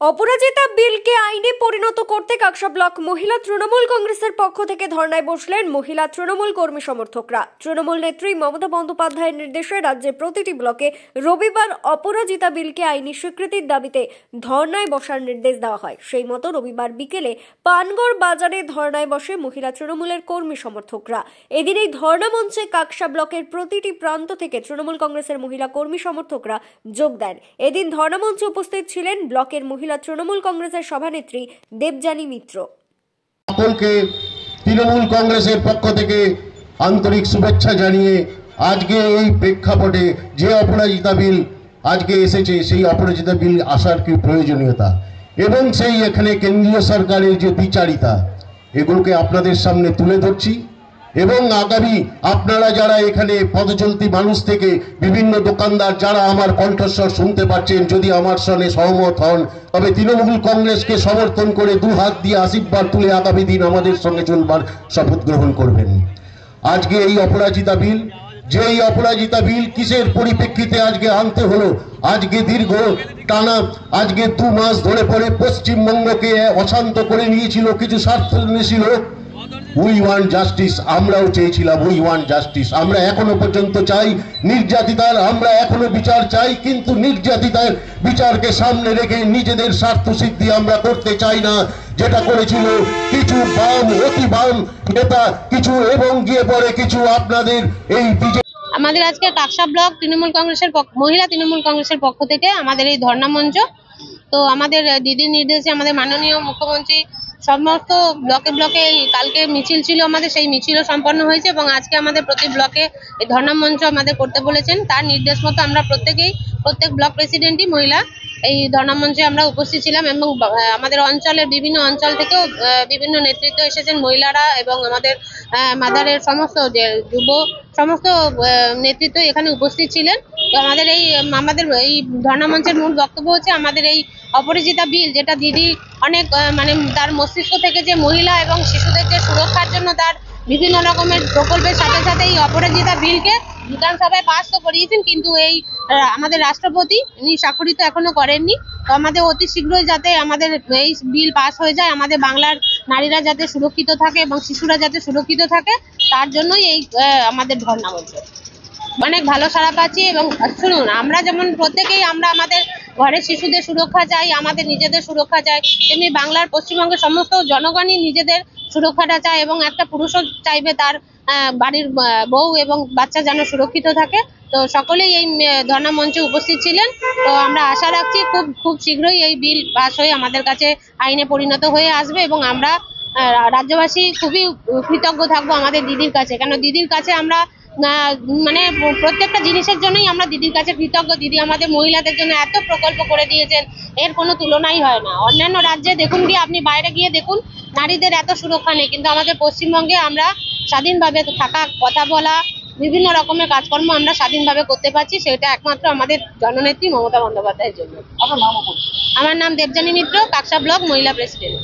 অপরাজিতা বিলকে আইনে পরিণত করতে কাকসা ব্লক মহিলা তৃণমূল কংগ্রেসের পক্ষ থেকে ধর্নায় বসলেন মহিলা তৃণমূল কর্মী সমর্থকরা। তৃণমূল নেত্রী মমতা বন্দ্যোপাধ্যায়ের নির্দেশে রাজ্যের প্রতিটি ব্লকে রবিবার অপরাজিতা বিলকে আইনি স্বীকৃতির দাবিতে ধর্নায় বসার নির্দেশ দেওয়া হয়। সেই মতো রবিবার বিকেলে পানগড় বাজারে ধর্নায় বসে মহিলা তৃণমূলের কর্মী সমর্থকরা। এদিন এই ধর্না মঞ্চে কাকসা ব্লকের প্রতিটি প্রান্ত থেকে তৃণমূল কংগ্রেসের মহিলা কর্মী সমর্থকরা যোগ দেন। এদিন ধর্না মঞ্চে উপস্থিত ছিলেন ব্লকের মহিলা তৃণমূল কংগ্রেসের সভানেত্রী দেবযানী মিত্র। সকলকে তৃণমূল কংগ্রেসের পক্ষ থেকে আন্তরিক শুভেচ্ছা জানিয়ে আজকে এই প্রেক্ষাপটে যে অপরাজিতা বিল আজকে এসেছে, সেই অপরাজিতা বিল আসার কি প্রয়োজনীয়তা এবং সেই এখানে কেন্দ্রীয় সরকারের যে বিচারিতা, এগুলোকে আপনাদের সামনে তুলে ধরছি। এবং আগামী আপনারা যারা এখানে পদচলতি মানুষ থেকে বিভিন্ন দোকানদার যারা আমার কণ্ঠস্বর শুনতে পাচ্ছেন, যদি আমার সঙ্গে সহমত হন তবে তৃণমূল কংগ্রেসকে সমর্থন করে দু হাত দিয়ে আশীর্বাদ তুলে আগামী দিন আমাদের সঙ্গে চলবার শপথ গ্রহণ করবেন। আজকে এই অপরাজিতা বিল, যে এই অপরাজিতা বিল কিসের পরিপ্রেক্ষিতে আজকে আনতে হলো? আজকে দীর্ঘ টানা আজকে 2 মাস ধরে পরে পশ্চিমবঙ্গকে অশান্ত করে নিয়েছিল কিছু স্বার্থন্বেষী লোক। উই ওয়ান্ট জাস্টিস, আমরাও চেয়েছিলাম উই ওয়ান্ট জাস্টিস। আমরা এখনো পর্যন্ত চাই নির্যাতিতার, আমরা এখনো বিচার চাই, কিন্তু নির্যাতিতার বিচারকে সামনে রেখে নিজেদের স্বার্থ সিদ্ধি আমরা করতে চাই না, যেটা করেছিল কিছু বাম অতি বাম নেতা কিছু, এবং গিয়ে পরে কিছু আপনাদের এই আমাদের আজকে কাকসা ব্লক তৃণমূল কংগ্রেসের মহিলা তৃণমূল কংগ্রেসের পক্ষ থেকে আমাদের এই ধর্ণা মঞ্চ। তো আমাদের দিদির নির্দেশে আমাদের মাননীয় মুখ্যমন্ত্রী সমস্ত ব্লকে ব্লকে কালকে মিছিল ছিল, আমাদের সেই মিছিলও সম্পন্ন হয়েছে এবং আজকে আমাদের প্রতি ব্লকে এই ধর্ণা মঞ্চ আমাদের করতে বলেছেন। তার নির্দেশ মতো আমরা প্রত্যেক ব্লক প্রেসিডেন্টই মহিলা এই ধর্ণা মঞ্চে আমরা উপস্থিত ছিলাম এবং আমাদের অঞ্চলের বিভিন্ন অঞ্চল থেকেও বিভিন্ন নেতৃত্ব এসেছেন মহিলারা এবং আমাদের মাদারের সমস্ত যে যুব সমস্ত নেতৃত্ব এখানে উপস্থিত ছিলেন। তো আমাদের এই ধর্ণা মঞ্চের মূল বক্তব্য হচ্ছে আমাদের এই অপরাজিতা বিল, যেটা দিদি অনেক মানে তার মস্তিষ্ক থেকে যে মহিলা এবং শিশুদের যে সুরক্ষার জন্য তার বিভিন্ন রকমের প্রকল্পের সাথে সাথে এই অপরাজিতা বিলকে বিধানসভায় পাস তো করিয়েছেন, কিন্তু এই আমাদের রাষ্ট্রপতি ইনি স্বাক্ষরিত এখনো করেননি। তো আমাদের অতি শীঘ্রই যাতে আমাদের এই বিল পাস হয়ে যায়, আমাদের বাংলার নারীরা যাতে সুরক্ষিত থাকে এবং শিশুরা যাতে সুরক্ষিত থাকে, তার জন্যই এই আমাদের ধর্ণা মঞ্চ। অনেক ভালো সাড়া পাচ্ছি এবং শুনুন, আমরা যেমন প্রত্যেকেই আমরা আমাদের ঘরের শিশুদের সুরক্ষা চাই, আমাদের নিজেদের সুরক্ষা চাই, তেমনি বাংলার পশ্চিমবঙ্গের সমস্ত জনগণই নিজেদের সুরক্ষাটা চায় এবং একটা পুরুষও চাইবে তার বাড়ির বউ এবং বাচ্চা যেন সুরক্ষিত থাকে। তো সকলেই এই ধর্ণা মঞ্চে উপস্থিত ছিলেন। তো আমরা আশা রাখছি খুব শীঘ্রই এই বিল পাস হয়ে আমাদের কাছে আইনে পরিণত হয়ে আসবে এবং আমরা রাজ্যবাসী খুবই কৃতজ্ঞ থাকবো আমাদের দিদির কাছে, কেন দিদির কাছে আমরা মানে প্রত্যেকটা জিনিসের জন্যই আমরা দিদির কাছে কৃতজ্ঞ। দিদি আমাদের মহিলাদের জন্য এত প্রকল্প করে দিয়েছেন, এর কোনো তুলনাই হয় না। অন্যান্য রাজ্যে দেখুন, গিয়ে আপনি বাইরে গিয়ে দেখুন, নারীদের এত সুরক্ষা নেই, কিন্তু আমাদের পশ্চিমবঙ্গে আমরা স্বাধীনভাবে থাকা, কথা বলা, বিভিন্ন রকমের কাজকর্ম আমরা স্বাধীনভাবে করতে পারছি, সেটা একমাত্র আমাদের জননেত্রী মমতা বন্দ্যোপাধ্যায়ের জন্য। আমার নাম দেবযানী মিত্র, কাকসা ব্লক মহিলা প্রেসিডেন্ট।